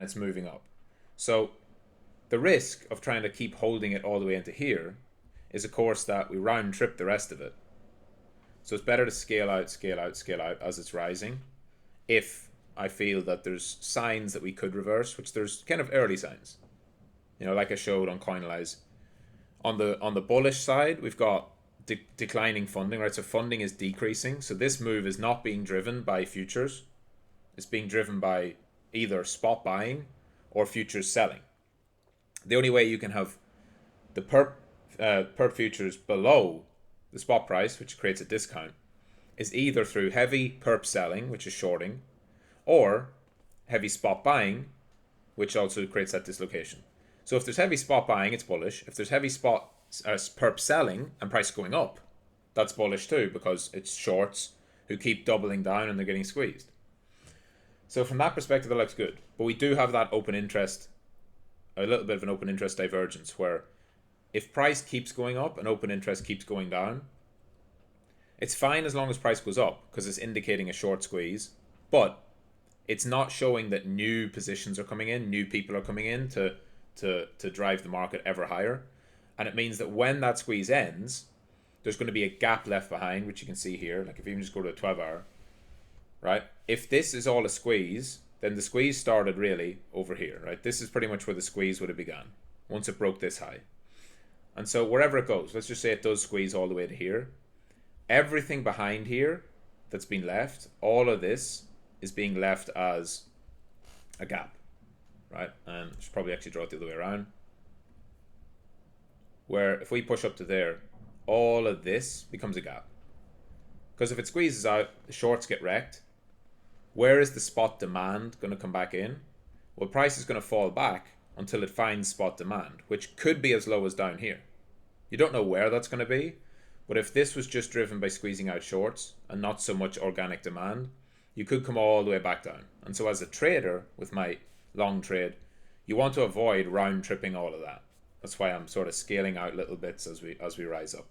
it's moving up. So the risk of trying to keep holding it all the way into here is, of course, that we round trip the rest of it. So it's better to scale out, scale out, scale out as it's rising. If I feel that there's signs that we could reverse, which there's kind of early signs, like I showed on Coinalyze. On the bullish side, we've got declining funding, right? So funding is decreasing. So this move is not being driven by futures. It's being driven by either spot buying or futures selling. The only way you can have the perp futures below the spot price, which creates a discount, is either through heavy perp selling, which is shorting, or heavy spot buying, which also creates that dislocation. So if there's heavy spot buying, it's bullish. If there's heavy spot perp selling and price going up, that's bullish too, because it's shorts who keep doubling down and they're getting squeezed. So from that perspective, it looks good. But we do have that open interest, a little bit of an open interest divergence, where if price keeps going up and open interest keeps going down, it's fine as long as price goes up because it's indicating a short squeeze, but it's not showing that new positions are coming in, new people are coming in to drive the market ever higher. And it means that when that squeeze ends, there's going to be a gap left behind, which you can see here. Like if you even just go to a 12 hour, right? If this is all a squeeze, then the squeeze started really over here, right? This is pretty much where the squeeze would have begun once it broke this high. And so wherever it goes, let's just say it does squeeze all the way to here. Everything behind here that's been left, all of this is being left as a gap, right? And I should probably actually draw it the other way around. Where if we push up to there, all of this becomes a gap. Because if it squeezes out, the shorts get wrecked. Where is the spot demand going to come back in? Well, price is going to fall back until it finds spot demand, which could be as low as down here. You don't know where that's going to be, but if this was just driven by squeezing out shorts and not so much organic demand, you could come all the way back down. And so as a trader with my long trade, you want to avoid round tripping all of that. That's why I'm sort of scaling out little bits as we rise up.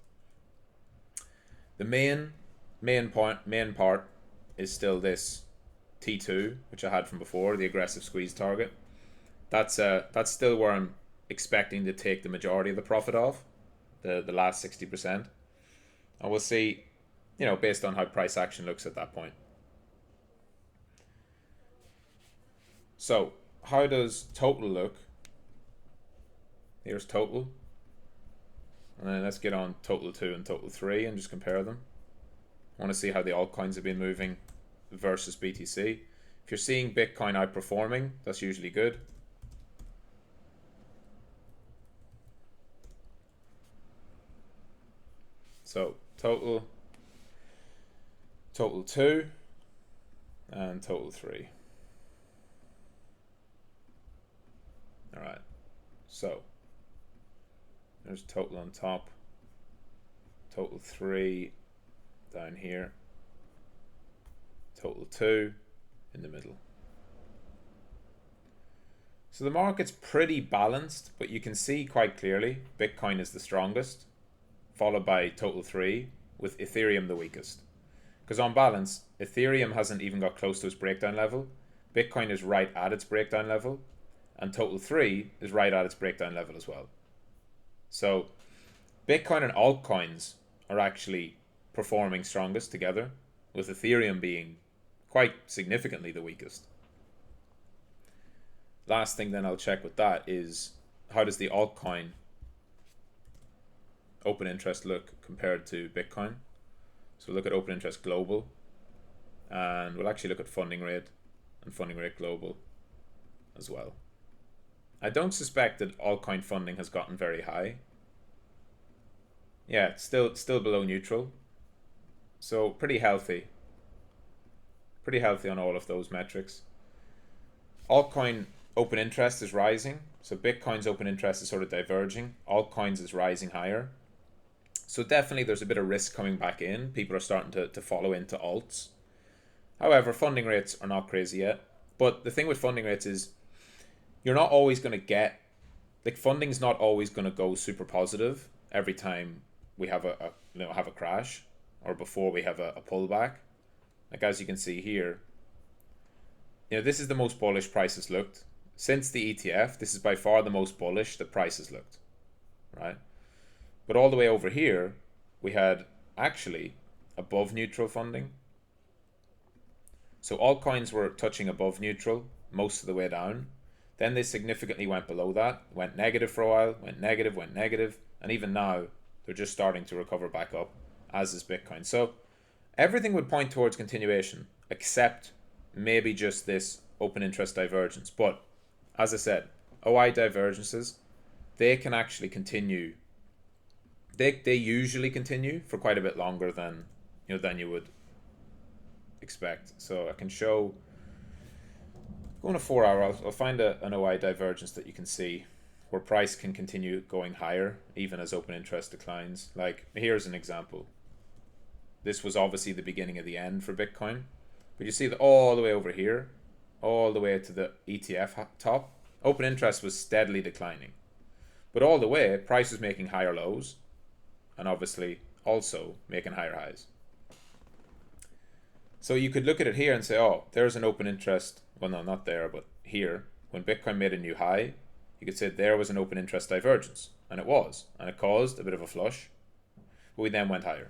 The main part is still this T2, which I had from before, the aggressive squeeze target. That's still where I'm expecting to take the majority of the profit off, the last 60%. And we'll see, based on how price action looks at that point. So how does total look? Here's total. And then let's get on total 2 and total 3 and just compare them. I want to see how the altcoins have been moving versus BTC. If you're seeing Bitcoin outperforming, that's usually good. So total 2 and total 3. All right. So there's total on top, total 3 down here, total 2 in the middle. So the market's pretty balanced, but you can see quite clearly Bitcoin is the strongest, followed by total 3, with Ethereum the weakest. Because on balance, Ethereum hasn't even got close to its breakdown level, Bitcoin is right at its breakdown level, and total 3 is right at its breakdown level as well. So Bitcoin and altcoins are actually performing strongest together, with Ethereum being quite significantly the weakest. Last thing then I'll check with that is, how does the altcoin open interest look compared to Bitcoin? So we'll look at open interest global, and we'll actually look at funding rate and funding rate global as well. I don't suspect that altcoin funding has gotten very high. Yeah, it's still below neutral. So pretty healthy. Pretty healthy on all of those metrics. Altcoin open interest is rising. So Bitcoin's open interest is sort of diverging. Altcoins is rising higher. So definitely there's a bit of risk coming back in. People are starting to follow into alts. However, funding rates are not crazy yet. But the thing with funding rates is, you're not always going to get, like, funding's not always going to go super positive every time we have a crash, or before we have a pullback. Like as you can see here, this is the most bullish prices looked since the ETF, this is by far the most bullish the price has looked, right? But all the way over here, we had actually above neutral funding. So altcoins were touching above neutral most of the way down. Then they significantly went below that, went negative for a while, went negative, and even now they're just starting to recover back up, as is Bitcoin. So everything would point towards continuation, except maybe just this open interest divergence. But as I said, OI divergences, they can actually continue. They usually continue for quite a bit longer than you would expect. So I can show, going to 4 hour, I'll find an OI divergence that you can see where price can continue going higher even as open interest declines. Like here's an example. This was obviously the beginning of the end for Bitcoin, but you see that all the way over here, all the way to the ETF top, open interest was steadily declining, but all the way price was making higher lows and obviously also making higher highs. So you could look at it here and say, oh, there's an open interest. Well, no, not there, but here. When Bitcoin made a new high, you could say there was an open interest divergence. And it was. And it caused a bit of a flush. But we then went higher.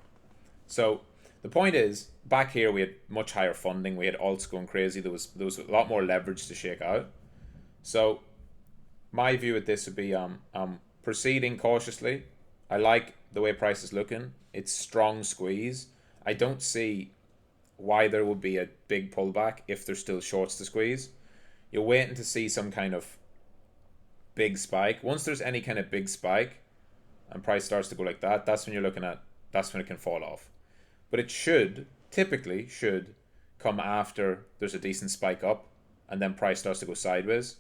So the point is, back here we had much higher funding. We had alts going crazy. There was a lot more leverage to shake out. So my view with this would be proceeding cautiously. I like the way price is looking. It's strong squeeze. I don't see why there would be a big pullback if there's still shorts to squeeze. You're waiting to see some kind of big spike. Once there's any kind of big spike and price starts to go like that, that's when you're looking at, that's when it can fall off. But it typically should come after there's a decent spike up and then price starts to go sideways.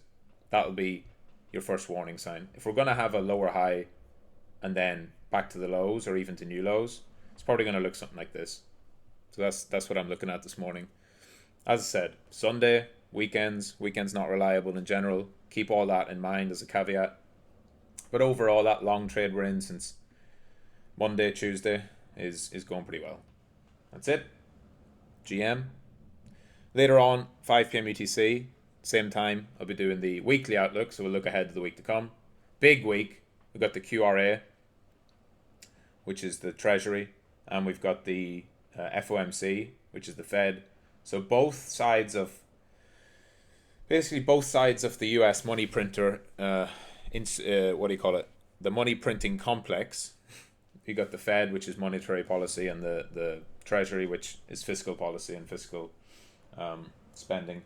That'll be your first warning sign. If we're going to have a lower high and then back to the lows or even to new lows, it's probably going to look something like this. So that's what I'm looking at this morning. As I said, Sunday, weekends not reliable in general. Keep all that in mind as a caveat. But overall, that long trade we're in since Monday, Tuesday is going pretty well. That's it. GM. Later on, 5 p.m. UTC, same time, I'll be doing the weekly outlook. So we'll look ahead to the week to come. Big week. We've got the QRA, which is the Treasury, and we've got the FOMC, which is the Fed. So both sides of the US money printer, the money printing complex. You got the Fed, which is monetary policy, and the Treasury, which is fiscal policy and fiscal spending.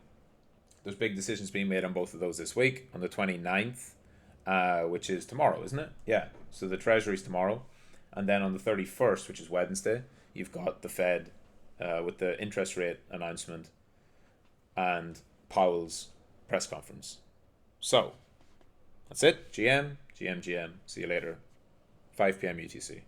There's big decisions being made on both of those this week, on the 29th, which is tomorrow, isn't it? Yeah, so the Treasury's tomorrow. And then on the 31st, which is Wednesday, you've got the Fed with the interest rate announcement and Powell's press conference. So, that's it. GM. See you later. 5 p.m. UTC.